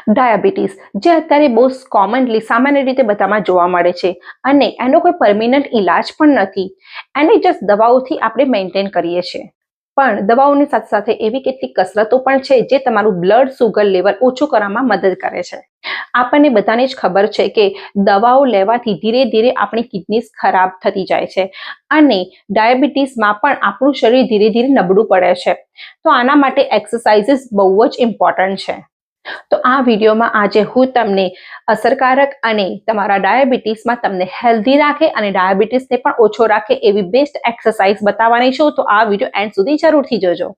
Diabetes જે અત્યારે બહુ કોમનલી સામાન્ય રીતે બધામાં જોવા મળે છે અને એનો કોઈ પરમિનન્ટ ઇલાજ પણ નથી. એને જસ્ટ દવાઓથી આપણે મેન્ટેન કરીએ છીએ. પણ દવાઓની સાથે સાથે એવી કેટલીક કસરતો પણ છે જે તમારું બ્લડ સુગર લેવલ ઓછું કરવામાં મદદ કરે છે. આપણને બધાને જ ખબર છે કે દવાઓ લેવાથી ધીરે ધીરે આપણી કિડનીઝ ખરાબ થતી જાય છે અને ડાયાબિટીસમાં પણ આપણું શરીર ધીરે ધીરે નબળું પડે છે. તો આના માટે એક્સરસાઇઝીસ બહુ જ ઇમ્પોર્ટન્ટ છે. તો આ વિડીયોમાં આજે હું તમને અસરકારક અને તમારા ડાયાબિટીસમાં તમને હેલ્ધી રાખે અને ડાયાબિટીસને પણ ઓછો રાખે એવી બેસ્ટ એક્સરસાઇઝ બતાવવાની છું. તો આ વિડીયો એન્ડ સુધી જરૂરથી જોજો.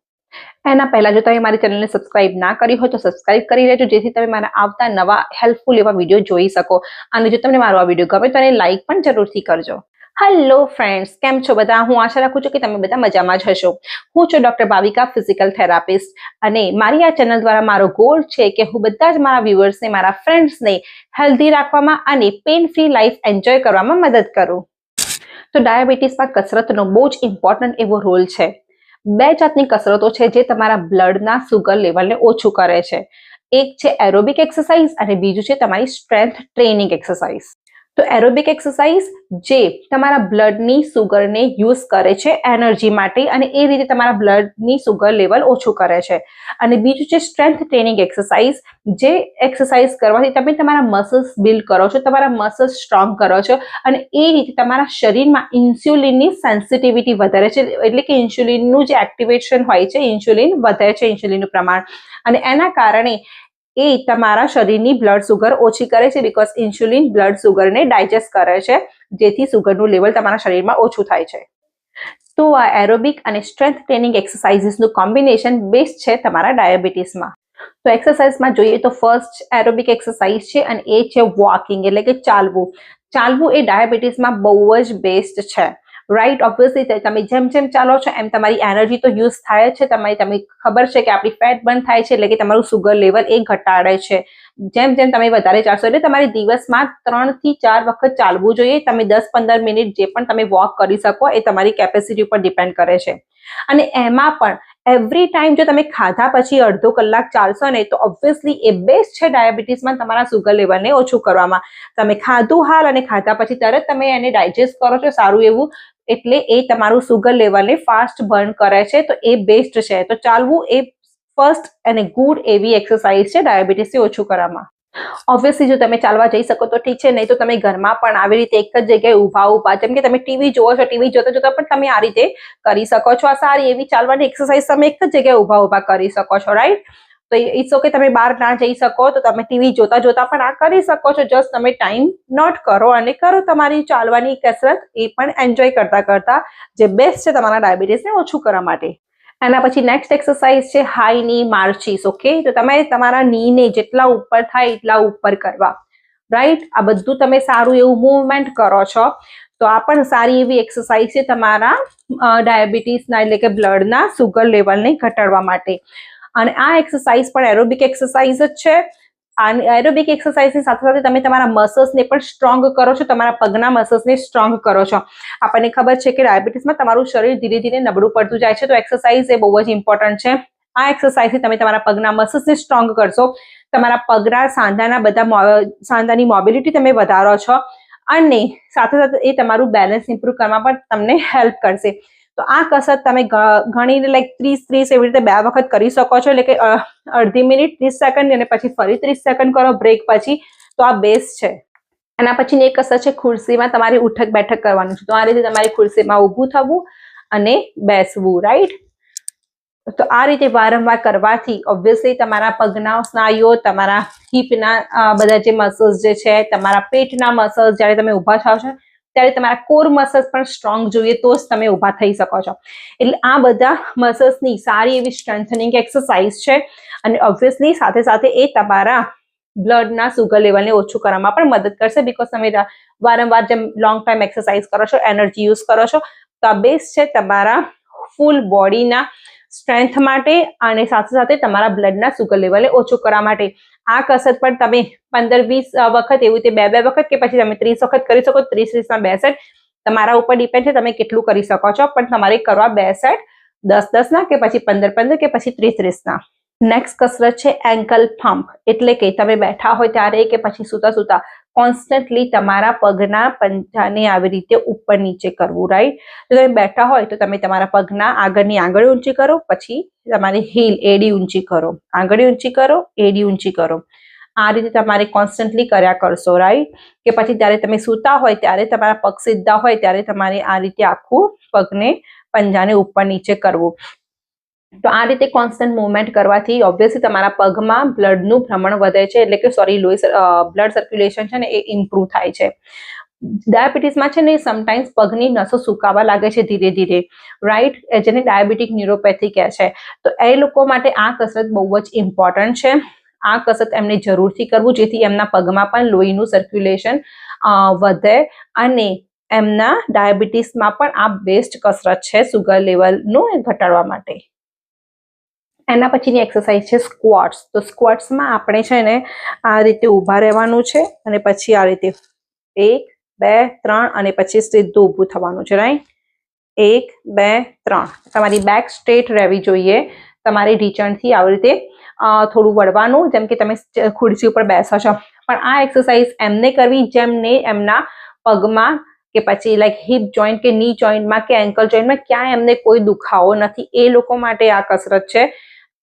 એના પહેલા જો તમે મારી ચેનલને સબસ્ક્રાઇબ ના કરી હોય તો સબસ્ક્રાઇબ કરી લેજો, જેથી તમે મારા આવતા નવા હેલ્પફુલ એવા વિડીયો જોઈ શકો. અને જો તમને મારો આ વિડીયો ગમે તો એને લાઇક પણ જરૂરથી કરજો. હેલો ફ્રેન્ડ્સ, કેમ છો બધા? હું આશા રાખું છું કે તમે બધા મજામાં જ હશો. હું છું ડોક્ટર ભાવિકા, ફિઝિકલ થેરાપિસ્ટ, અને મારી આ ચેનલ દ્વારા મારો ગોલ છે કે હું બધા જ મારા વ્યુઅર્સને, મારા ફ્રેન્ડ્સને હેલ્ધી રાખવામાં અને પેન ફ્રી લાઈફ એન્જોય કરવામાં મદદ કરું. તો ડાયાબિટીસમાં કસરતનો બહુ જ ઇમ્પોર્ટન્ટ એવો રોલ છે. 2 જાતની કસરતો છે જે તમારા બ્લડના સુગર લેવલને ઓછું કરે છે. એક છે એરોબિક એક્સરસાઇઝ અને બીજું છે તમારી સ્ટ્રેન્થ ટ્રેનિંગ એક્સરસાઇઝ. તો એરોબિક એક્સરસાઇઝ જે તમારા બ્લડની સુગરને યુઝ કરે છે એનર્જી માટે અને એ રીતે તમારા બ્લડની સુગર લેવલ ઓછું કરે છે. અને બીજું છે સ્ટ્રેન્થ ટ્રેનિંગ એક્સરસાઇઝ, જે એક્સરસાઇઝ કરવાથી તમે તમારા મસલ્સ બિલ્ડ કરો છો, તમારા મસલ્સ સ્ટ્રોંગ કરો છો અને એ રીતે તમારા શરીરમાં ઇન્સ્યુલિનની સેન્સિટિવિટી વધારે છે. એટલે કે ઇન્સ્યુલિનનું જે એક્ટિવેશન હોય છે, ઇન્સ્યુલિન વધે છે, ઇન્સ્યુલિનનું પ્રમાણ, અને એના કારણે એ તમારા શરીરની બ્લડ સુગર ઓછી કરે છે. બીકોઝ ઇન્સ્યુલિન બ્લડ સુગરને ડાયજેસ્ટ કરે છે, જેથી સુગરનું લેવલ તમારા શરીરમાં ઓછું થાય છે. તો આ એરોબિક અને સ્ટ્રેન્થ ટ્રેનિંગ એક્સરસાઇઝીસનું કોમ્બિનેશન બેસ્ટ છે તમારા ડાયાબિટીસમાં. તો એક્સરસાઇઝમાં જોઈએ તો ફર્સ્ટ એરોબિક એક્સરસાઇઝ છે અને એ છે વોકિંગ, એટલે કે ચાલવું. ચાલવું એ ડાયાબિટીસમાં બહુ જ બેસ્ટ છે. રાઈટ, ઓબ્વિયસલી તમે જેમ જેમ ચાલો છો એમ તમારી એનર્જી તો યુઝ થાય જ છે. તમને ખબર છે કે આપણી ફેટ બર્ન થાય છે, એટલે કે તમારું સુગર લેવલ એ ઘટાડે છે. જેમ જેમ તમે વધારે ચાલશો, એટલે તમારે દિવસમાં 3 થી 4 વખત ચાલવું જોઈએ. તમે 10-15 મિનિટ જે પણ તમે વોક કરી શકો એ તમારી કેપેસિટી ઉપર ડિપેન્ડ કરે છે. અને એમાં પણ એવરી ટાઈમ જો તમે ખાધા પછી અડધો કલાક ચાલશો ને, તો ઓબ્વિયસલી એ બેસ્ટ છે ડાયાબિટીસમાં તમારા સુગર લેવલને ઓછું કરવામાં. તમે ખાધું હાલ અને ખાધા પછી તરત તમે એને ડાયજેસ્ટ કરો છો સારું એવું, એટલે એ તમારું સુગર લેવલને ફાસ્ટ બર્ન કરે છે. તો એ બેસ્ટ છે. તો ચાલવું એ ફર્સ્ટ અને ગુડ એવી એક્સરસાઇઝ છે ડાયાબિટીસથી ઓછું કરવામાં. ઓબ્વિયસલી જો તમે ચાલવા જઈ શકો તો ઠીક છે, નહીં તો તમે ઘરમાં પણ આવી રીતે એક જ જગ્યાએ ઊભા જેમ કે તમે ટીવી જોવો છો, ટીવી જોતા જોતા પણ તમે આ રીતે કરી શકો છો. આ સારી એવી ચાલવાની એક્સરસાઇઝ તમે એક જ જગ્યાએ ઊભા કરી શકો છો. રાઈટ, તો ઇટ્સ ઓકે, તમે બહાર ના જઈ શકો તો તમે ટીવી જોતા જોતા પણ આ કરી શકો છો. જસ્ટ તમે ટાઈમ નોટ કરો અને કરો તમારી ચાલવાની કસરત, એ પણ એન્જોય કરતા કરતા, જે બેસ્ટ છે તમારા ડાયાબિટીસને ઓછું કરવા માટે. એના પછી નેક્સ્ટ એક્સરસાઇઝ છે હાઈ ની માર્ચીસ. ઓકે, તો તમે તમારા નીને જેટલા ઉપર થાય એટલા ઉપર કરવા. રાઈટ, આ બધું તમે સારું એવું મૂવમેન્ટ કરો છો. તો આ પણ સારી એવી એક્સરસાઇઝ છે તમારા ડાયાબિટીસના, એટલે કે બ્લડના સુગર લેવલને ઘટાડવા માટે. અને આ એક્સરસાઇઝ પણ એરોબિક એક્સરસાઇઝ જ છે. એરોબિક એક્સરસાઇઝની સાથે સાથે તમે તમારા મસલ્સને પણ સ્ટ્રોંગ કરો છો, તમારા પગના મસલ્સને સ્ટ્રોંગ કરો છો. આપણને ખબર છે કે ડાયાબિટીસમાં તમારું શરીર ધીરે ધીરે નબળું પડતું જાય છે, તો એક્સરસાઇઝ એ બહુ જ ઇમ્પોર્ટન્ટ છે. આ એક્સરસાઇઝથી તમે તમારા પગના મસલ્સને સ્ટ્રોંગ કરશો, તમારા પગના સાંધાની મોબિલિટી તમે વધારો છો, અને સાથે સાથે એ તમારું બેલેન્સ ઇમ્પ્રૂવ કરવામાં પણ તમને હેલ્પ કરશે. તો આ કસરત તમે ગણીને લાઈક 30 એવી રીતે 2 વખત કરી શકો છો, એટલે કે અડધી મિનિટ 30 સેકન્ડ અને પછી ફરી 30 સેકન્ડ કરો બ્રેક પછી. તો આ બેસ્ટ છે. એના પછીની એક કસરત છે ખુરશીમાં તમારી ઉઠક બેઠક કરવાનું છે. તો આ રીતે તમારી ખુરશીમાં ઊભું થવું અને બેસવું. રાઈટ, તો આ રીતે વારંવાર કરવાથી ઓબ્વિયસલી તમારા પગના સ્નાયુઓ, તમારા હિપના બધા જે મસલ્સ જે છે, તમારા પેટના મસલ્સ, જ્યારે તમે ઊભા થાવ છો ત્યારે તમારા કોર મસલ્સ પણ સ્ટ્રોંગ જોઈએ, તો જ તમે ઊભા થઈ શકો છો. એટલે આ બધા મસલ્સની સારી એવી સ્ટ્રેન્થનિંગ એક્સરસાઇઝ છે. અને ઓબ્વિયસલી સાથે સાથે એ તમારા બ્લડના સુગર લેવલને ઓછું કરવામાં પણ મદદ કરશે. બીકોઝ તમે વારંવાર જેમ લોંગ ટાઈમ એક્સરસાઇઝ કરો છો, એનર્જી યુઝ કરો છો, તો આ બેસ્ટ છે તમારા ફૂલ બોડીના સ્ટ્રેન્થ માટે અને સાથે સાથે તમારા બ્લડના સુગર લેવલને ઓછું કરવા માટે. આ કસરત પણ તમે 15-20 વખત એવી રીતે 2-2 વખત કે પછી તમે 30 વખત કરી શકો. 30-30 ના 2 સેટ તમારા ઉપર ડિપેન્ડ છે તમે કેટલું કરી શકો છો, પણ તમારે કરવા 2 સેટ 10-10 ના કે પછી 15-15 કે પછી 30-30 ના. નેક્સ્ટ કસરત છે એન્કલ પમ્પ, એટલે કે તમે બેઠા હોય ત્યારે કે પછી સૂતા સૂતા કોન્સ્ટન્ટલી તમારા પગના પંજાને આવી રીતે ઉપર નીચે કરવું, રાઈટ? તો તમે બેઠા હોય તો તમે તમારા પગના આગળની આંગળી ઊંચી કરો, પછી તમારી હીલ એડી ઊંચી કરો, આંગળી ઊંચી કરો, એડી ઊંચી કરો. આ રીતે તમારે કોન્સ્ટન્ટલી કર્યા કરશો, રાઈટ? કે પછી જ્યારે તમે સૂતા હોય ત્યારે તમારા પગ સીધા હોય ત્યારે તમારે આ રીતે આખું પગને પંજાને ઉપર નીચે કરવું. તો આ રીતે કોન્સ્ટન્ટ મુવમેન્ટ કરવાથી ઓબ્વિયસલી તમારા પગમાં બ્લડનું ભ્રમણ વધે છે, એટલે કે બ્લડ સર્ક્યુલેશન છે ને એ ઇમ્પ્રુવ થાય છે. ડાયાબિટીસમાં છે ને સમટાઈમ્સ પગની નસો સુકાવા લાગે છે ધીરે ધીરે, રાઈટ? જેને ડાયાબિટીક ન્યુરોપેથી કહે છે. તો એ લોકો માટે આ કસરત બહુ જ ઇમ્પોર્ટન્ટ છે. આ કસરત એમને જરૂરથી કરવું, જેથી એમના પગમાં પણ લોહીનું સર્ક્યુલેશન વધે અને એમના ડાયાબિટીસમાં પણ આ બેસ્ટ કસરત છે સુગર લેવલનું ઘટાડવા માટે. એના પછીની એક્સરસાઇઝ છે સ્ક્વોટ્સ. તો સ્ક્વોટ્સમાં આપણે છે ને આ રીતે ઊભા રહેવાનું છે અને પછી આ રીતે 1 2 3 અને પછી સીધું ઊભું થવાનું છે, રાઈટ? 1 2 3. તમારી બેક સ્ટ્રેટ રહેવી જોઈએ. તમારી ઢીંચણથી આવી રીતે થોડું વળવાનું, જેમ કે તમે ખુરશી ઉપર બેસો છો. પણ આ એક્સરસાઇઝ એમને કરવી જેમને એમના પગમાં કે પછી લાઈક હિપ જોઈન્ટ કે ની જોઈન્ટમાં કે એન્કલ જોઈન્ટમાં ક્યાંય એમને કોઈ દુખાવો નથી, એ લોકો માટે આ કસરત છે.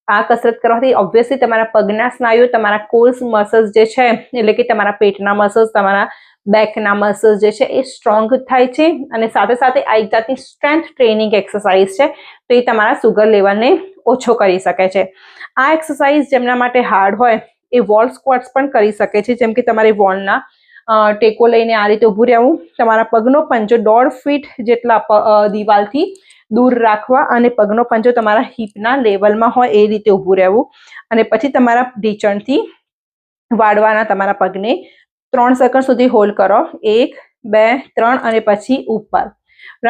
આ કસરત કરવાથી ઓબ્વિયસલી તમારા પગના સ્નાયુઓ, તમારા કોર્સ મસલ્સ જે છે, એટલે કે તમારા પેટના મસલ્સ, તમારા બેકના મસલ્સ જે છે એ સ્ટ્રોંગ થાય છે. અને સાથે સાથે આ એક જાતની સ્ટ્રેન્થ ટ્રેનિંગ એક્સરસાઇઝ છે, તો એ તમારા સુગર લેવલને ઓછો કરી શકે છે. આ એક્સરસાઇઝ જેમના માટે હાર્ડ હોય એ વોલ સ્ક્વોટ્સ પણ કરી શકે છે, જેમ કે તમારે વોલના ટેકો લઈને આ રીતે ઊભું રહેવું, તમારા પગનો પંજો 1.5 ફીટ જેટલા દિવાલથી દૂર રાખવા અને પગનો પંજો તમારા હિપના લેવલમાં હોય એ રીતે ઊભું રહેવું. અને પછી તમારા ઢીંચણથી વાળવાના તમારા પગને 3 સેકન્ડ સુધી હોલ્ડ કરો, 1 2 3 અને પછી ઉપર,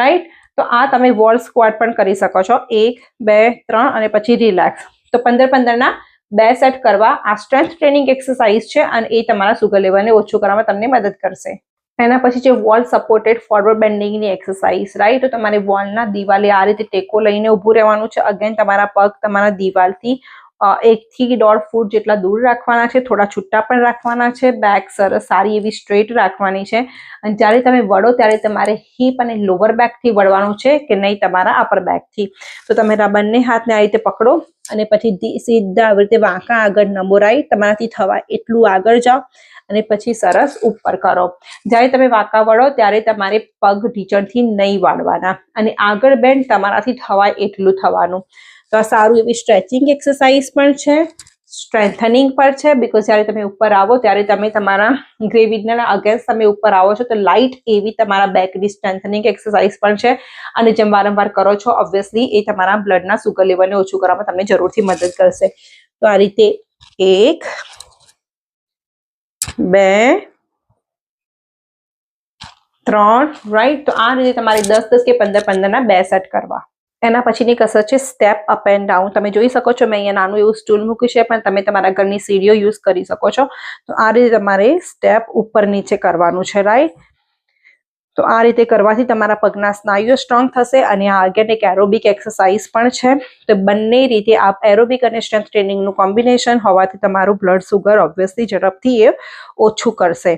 રાઈટ? તો આ તમે વોલ સ્ક્વોટ પણ કરી શકો છો, 1 2 3 અને પછી રિલેક્સ. તો 15-15ના 2 સેટ કરવા આ સ્ટ્રેન્થ ટ્રેનિંગ એક્સરસાઇઝ છે અને એ તમારા સુગર લેવલને ઓછું કરવામાં તમને મદદ કરશે. એના પછી છે વોલ સપોર્ટેડ ફોરવર્ડ બેન્ડિંગની એક્સરસાઇઝ, રાઈટ? તો તમારે વોલના દિવાલે આ રીતે ટેકો લઈને ઊભું રહેવાનું છે. અગેન તમારા પગ તમારા દિવાલથી 1 થી 1.5 ફૂટ જેટલા દૂર રાખવાના છે, થોડા છૂટા પણ રાખવાના છે. બેક સરસ સારી એવી સ્ટ્રેટ રાખવાની છે. અને જ્યારે તમે વળો ત્યારે તમારે હિપ અને લોવર બેકથી વળવાનું છે કે નહીં તમારા અપર બેકથી. તો તમે બંને હાથને આ રીતે પકડો અને પછી સીધા આવી રીતે વાંકા આગળ નમો, રાઈટ? તમારાથી થવાય એટલું આગળ જાઓ અને પછી સરસ ઉપર કરો. જ્યારે તમે વાંકા વળો ત્યારે તમારે પગ ઢીંચણથી નહીં વાળવાના અને આગળ બેન્ડ તમારાથી થવાય એટલું થવાનું. તો આ સારું એવી સ્ટ્રેચિંગ એક્સરસાઇઝ પણ છે, સ્ટ્રેન્થનિંગ પણ છે, બીકોઝ જ્યારે તમે ઉપર આવો ત્યારે તમે તમારા ગ્રેવિટીના અગેન્સ્ટ તમે ઉપર આવો છો, તો લાઇટ એવી તમારા બેકની સ્ટ્રેન્થનિંગ એક્સરસાઇઝ પણ છે. અને જેમ વારંવાર કરો છો ઓબ્વિયસલી એ તમારા બ્લડના સુગર લેવલને ઓછું કરવામાં તમને જરૂરથી મદદ કરશે. તો આ રીતે 1 2 3, રાઈટ? તો આ રીતે તમારે 10-10 કે 15-15ના 2 સેટ કરવા. એના પછીની કસરત છે સ્ટેપ અપ એન્ડ ડાઉન. તમે જોઈ શકો છો મેં અહીંયા નાનું એવું સ્ટૂલ મૂક્યું છે, પણ તમે તમારા ઘરની સીડીઓ યુઝ કરી શકો છો. તો આ રીતે તમારે સ્ટેપ ઉપર નીચે કરવાનું છે, રાઈટ? તો આ રીતે કરવાથી તમારા પગના સ્નાયુઓ સ્ટ્રોંગ થશે અને આ અગેન એક એરોબિક એક્સરસાઇઝ પણ છે. તો બંને રીતે આ એરોબિક અને સ્ટ્રેન્થ ટ્રેનિંગનું કોમ્બિનેશન હોવાથી તમારું બ્લડ સુગર ઓબ્વિયસલી ઝડપથી એ ઓછું કરશે,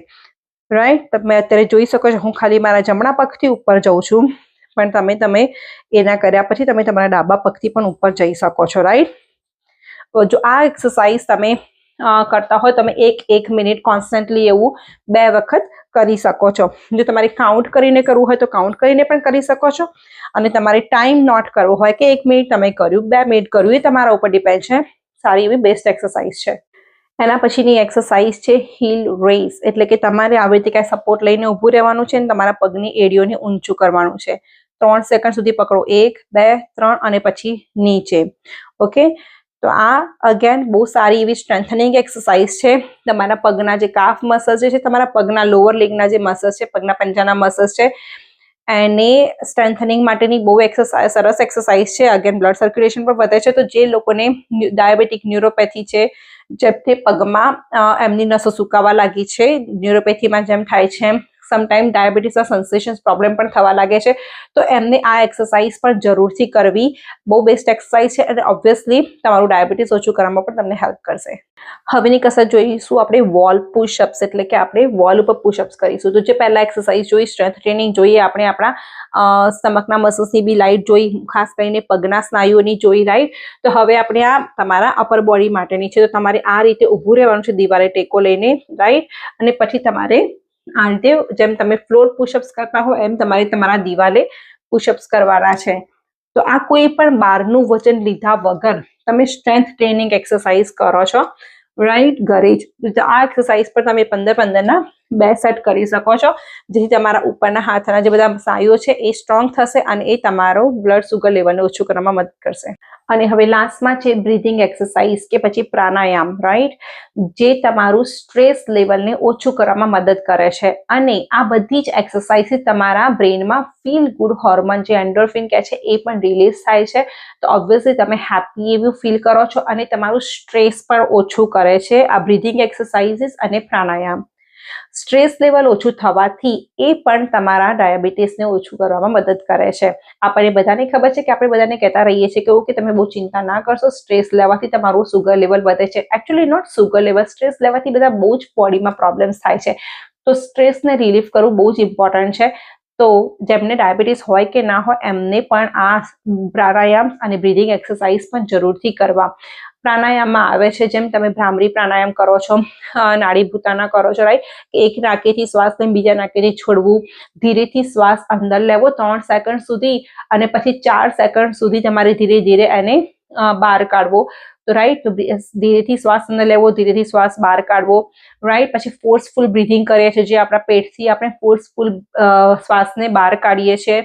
રાઈટ? તમે અત્યારે જોઈ શકો છો હું ખાલી મારા જમણા પગથી ઉપર જાઉં છું, પણ તમે એના કર્યા પછી તમે તમારા ડાબા પગથી પણ ઉપર જઈ શકો છો, રાઈટ? તો જો આ એક્સરસાઇઝ તમે કરતા હોય તમે 1 મિનિટ કોન્સ્ટન્ટલી એવું 2 વખત કરી શકો છો. જો તમારે કાઉન્ટ કરીને કરવું હોય તો કાઉન્ટ કરીને પણ કરી શકો છો અને તમારે ટાઈમ નોટ કરવો હોય કે 1 મિનિટ તમે કર્યું 2 મિનિટ કર્યું, એ તમારા ઉપર ડિપેન્ડ છે. સારી એવી બેસ્ટ એક્સરસાઇઝ છે. એના પછીની એક્સરસાઇઝ છે હીલ રેઝ, એટલે કે તમારે આવી રીતે કાંઈ સપોર્ટ લઈને ઊભું રહેવાનું છે અને તમારા પગની એડીઓને ઊંચું કરવાનું છે. 3 સેકન્ડ સુધી પકડો, 1 2 3 અને પછી નીચે, ઓકે? તો આ અગેન બહુ સારી એવી સ્ટ્રેન્થનિંગ એક્સરસાઇઝ છે. તમારા પગના જે કાફ મસલ્સ છે, તમારા પગના લોઅર લેગના જે મસલ્સ છે, પગના પંજાના મસલ્સ છે, એને સ્ટ્રેન્થનિંગ માટેની બહુ સરસ એક્સરસાઇઝ છે. અગેન બ્લડ સર્ક્યુલેશન પણ વધે છે. તો જે લોકોને ડાયાબિટીક ન્યુરોપેથી છે, જેમથી પગમાં એમની નસો સુકાવા લાગી છે, ન્યુરોપેથીમાં જેમ થાય છે, સમટાઈમ ડાયાબિટીસના સેન્સેશન્સ પ્રોબ્લેમ પણ થવા લાગે છે, તો એમને આ એક્સરસાઇઝ પણ જરૂરથી કરવી. બહુ બેસ્ટ એક્સરસાઇઝ છે અને ઓબ્વિયસલી તમારું ડાયાબિટીસ ઓછું કરવામાં પણ તમને હેલ્પ કરશે. હવેની કસરત જોઈશું આપણે વોલ પુશઅપ્સ, એટલે કે આપણે વોલ ઉપર પુશઅપ્સ કરીશું. તો જે પહેલા એક્સરસાઇઝ જોઈ સ્ટ્રેન્થ ટ્રેનિંગ જોઈએ, આપણે આપણા સ્ટમકના મસલ્સની બી લાઇટ જોઈ, ખાસ કરીને પગના સ્નાયુઓની જોઈ, રાઈટ. તો હવે આપણે આ તમારા અપર બોડી માટેની છે. તો તમારે આ રીતે ઊભું રહેવાનું છે દિવાલે ટેકો લઈને, રાઈટ. અને પછી તમારે આ રીતે જેમ તમે ફ્લોર પુશઅપ્સ કરતા હો એમ તમારે તમારા દિવાલે પુશઅપ્સ કરવાના છે. તો આ કોઈ પણ બહારનું વજન લીધા વગર તમે સ્ટ્રેન્થ ટ્રેનિંગ એક્સરસાઇઝ કરો છો, રાઈટ, ઘરે જ. આ એક્સરસાઇઝ પર તમે 15-15ના 2 સેટ કરી શકો છો, જેથી તમારા ઉપરના હાથના જે બધા સ્નાયુઓ છે એ સ્ટ્રોંગ થશે અને એ તમારો બ્લડ સુગર લેવલને ઓછું કરવામાં મદદ કરશે. અને હવે લાસ્ટમાં છે બ્રીથિંગ એક્સરસાઇઝ કે પછી પ્રાણાયામ, રાઈટ, જે તમારું સ્ટ્રેસ લેવલને ઓછું કરવામાં મદદ કરે છે. અને આ બધી જ એક્સરસાઇઝથી તમારા બ્રેઇનમાં ફીલ ગુડ હોર્મોન જે એન્ડોર્ફિન કહે છે એ પણ રિલીઝ થાય છે. તો ઓબ્વિયસલી તમે હેપી એવું ફીલ કરો છો અને તમારું સ્ટ્રેસ પણ ઓછું કરે છે આ બ્રીથિંગ એક્સરસાઇઝીસ અને પ્રાણાયામ. સ્ટ્રેસ લેવલ ઓછું થવાથી એ પણ તમારા ડાયાબિટીસને ઓછું કરવામાં મદદ કરે છે. આપણને બધાને ખબર છે કે આપણે બધાને કહેતા રહીએ છીએ કે તમે બહુ ચિંતા ના કરશો, સ્ટ્રેસ લેવાથી તમારું સુગર લેવલ વધે છે. Actually not sugar level, stress લેવાથી બધા બહુ જ બોડીમાં પ્રોબ્લેમ્સ થાય છે. તો સ્ટ્રેસને રિલીફ કરવું બહુ જ ઇમ્પોર્ટન્ટ છે. તો જેમને ડાયાબિટીસ હોય કે ના હોય એમને પણ આ પ્રાણાયામ અને બ્રીથિંગ એક્સરસાઇઝ પણ જરૂરથી કરવા. પ્રાણાયામમાં આવે છે જેમ તમે ભ્રામરી પ્રાણાયામ કરો છો, નાડી ભૂતાના કરો છો, રાઈટ. એક નાકેથી શ્વાસ લઈને બીજા નાકેથી છોડવું, ધીરેથી શ્વાસ અંદર લેવો 3 સેકન્ડ સુધી અને પછી 4 સેકન્ડ સુધી તમારે ધીરે ધીરે એને બહાર કાઢવો. તો રાઈટ, તો ધીરેથી શ્વાસ અંદર લેવો, ધીરેથી શ્વાસ બહાર કાઢવો, રાઈટ. પછી ફોર્સફુલ બ્રીથિંગ કરીએ છીએ, જે આપણા પેટથી આપણે ફોર્સફુલ શ્વાસને બહાર કાઢીએ છીએ.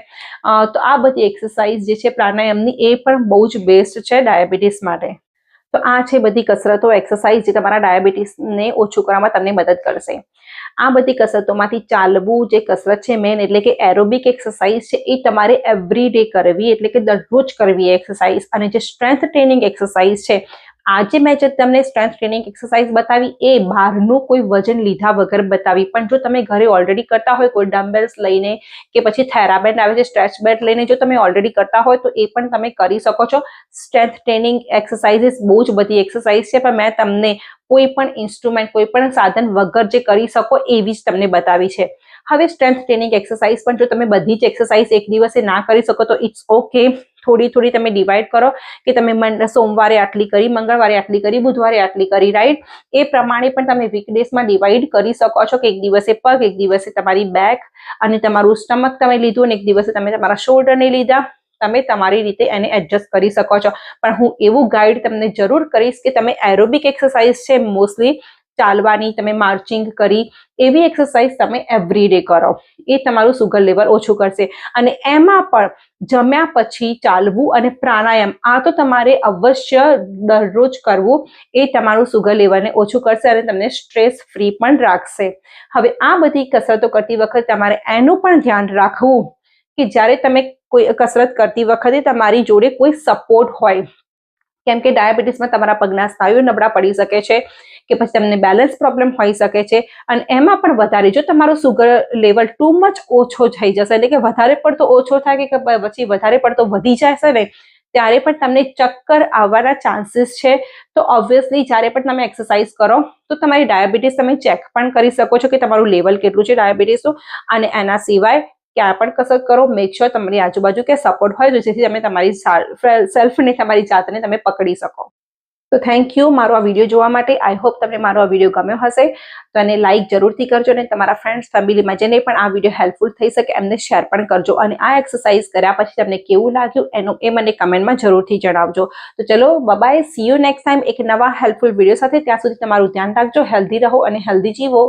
તો આ બધી એક્સરસાઇઝ જે છે પ્રાણાયામની એ પણ બહુ જ બેસ્ટ છે ડાયાબિટીસ માટે. તો આ છે બધી કસરતો, એક્સરસાઇઝ જે તમારા ડાયાબિટીસને ઓછું કરવામાં તમને મદદ કરશે. આ બધી કસરતોમાંથી ચાલવું જે કસરત છે મેન, એટલે કે એરોબિક એક્સરસાઇઝ છે, એ તમારે એવરી ડે કરવી, એટલે કે દરરોજ કરવી એક્સરસાઇઝ. અને જે સ્ટ્રેન્થ ટ્રેનિંગ એક્સરસાઇઝ છે, આજે મેં જે તમને સ્ટ્રેન્થ ટ્રેનિંગ એક્સરસાઇઝ બતાવી એ બહારનું કોઈ વજન લીધા વગર બતાવી. પણ જો તમે ઘરે ઓલરેડી કરતા હોય કોઈ ડમ્બેલ્સ લઈને કે પછી થેરાબેન્ડ આવે છે સ્ટ્રેચ બેન્ડ લઈને, જો તમે ઓલરેડી કરતા હોય તો એ પણ તમે કરી શકો છો. સ્ટ્રેન્થ ટ્રેનિંગ એક્સરસાઇઝીસ બહુ જ બધી એક્સરસાઇઝ છે, પણ મેં તમને કોઈ પણ ઇન્સ્ટ્રુમેન્ટ, કોઈ પણ સાધન વગર જે કરી શકો એવી જ તમને બતાવી છે. હવે સ્ટ્રેન્થ ટ્રેનિંગ એક્સરસાઇઝ પણ જો તમે બધી જ એક્સરસાઇઝ એક દિવસે ના કરી શકો તો ઇટ્સ ઓકે. થોડી થોડી તમે ડિવાઈડ કરો કે તમે સોમવારે આટલી કરી, મંગળવારે આટલી કરી, બુધવારે આટલી કરી, રાઈટ. એ પ્રમાણે પણ તમે વીકડેઝમાં ડિવાઈડ કરી શકો છો કે એક દિવસે પગ, એક દિવસે તમારી બેક અને તમારું સ્ટમક તમે લીધું અને એક દિવસે તમે તમારા શોલ્ડરને લીધા. તમે તમારી રીતે એને એડજસ્ટ કરી શકો છો. પણ હું એવું ગાઈડ તમને જરૂર કરીશ કે તમે એરોબિક એક્સરસાઇઝ છે મોસ્ટલી ચાલવાની, તમે માર્ચિંગ કરી, એવી એક્સરસાઇઝ તમે એવરી ડે કરો. એ તમારું સુગર લેવલ ઓછું કરશે. અને એમાં પણ જમ્યા પછી ચાલવું અને પ્રાણાયામ, આ તો તમારે અવશ્ય દરરોજ કરવું. એ તમારું સુગર લેવલને ઓછું કરશે અને તમને સ્ટ્રેસ ફ્રી પણ રાખશે. હવે આ બધી કસરતો કરતી વખતે તમારે એનું પણ ધ્યાન રાખવું કે જ્યારે તમે કોઈ કસરત કરતી વખતે તમારી જોડે કોઈ સપોર્ટ હોય. કેમ કે ડાયાબિટીસમાં તમારા પગના સ્નાયુઓ નબળા પડી શકે છે કે પછી તમને બેલેન્સ પ્રોબ્લેમ હોઈ શકે છે. અને એમાં પણ વધારે જો તમારો સુગર લેવલ ટુ મચ ઓછો થઈ જશે, એટલે કે વધારે પડતો ઓછો થાય કે પછી વધારે પડતો વધી જશે ને, ત્યારે પણ તમને ચક્કર આવવાના ચાન્સીસ છે. તો ઓબ્વિયસલી જ્યારે પણ તમે એક્સરસાઇઝ કરો તો તમારી ડાયાબિટીસ તમે ચેક પણ કરી શકો છો કે તમારું લેવલ કેટલું છે ડાયાબિટીસનું. અને એના સિવાય ક્યાં પણ કસરત કરો, મેક શ્યોર તમારી આજુબાજુ કે સપોર્ટ હોય જેથી તમે તમારી સેલ્ફને, તમારી જાતને તમે પકડી શકો. તો થેન્ક યુ મારો આ વિડીયો જોવા માટે. આઈ હોપ તમને મારો આ વિડીયો ગમ્યો હશે. તો એને લાઇક જરૂરથી કરજો અને તમારા ફ્રેન્ડ્સ, ફેમિલીમાં જેને પણ આ વિડીયો હેલ્પફુલ થઈ શકે એમને શેર પણ કરજો. અને આ એક્સરસાઇઝ કર્યા પછી તમને કેવું લાગ્યું એ મને કમેન્ટમાં જરૂરથી જણાવજો. તો ચલો bye, see you next time એક નવા હેલ્પફુલ વિડીયો સાથે. ત્યાં સુધી તમારું ધ્યાન રાખજો, હેલ્ધી રહો અને હેલ્ધી જીવો.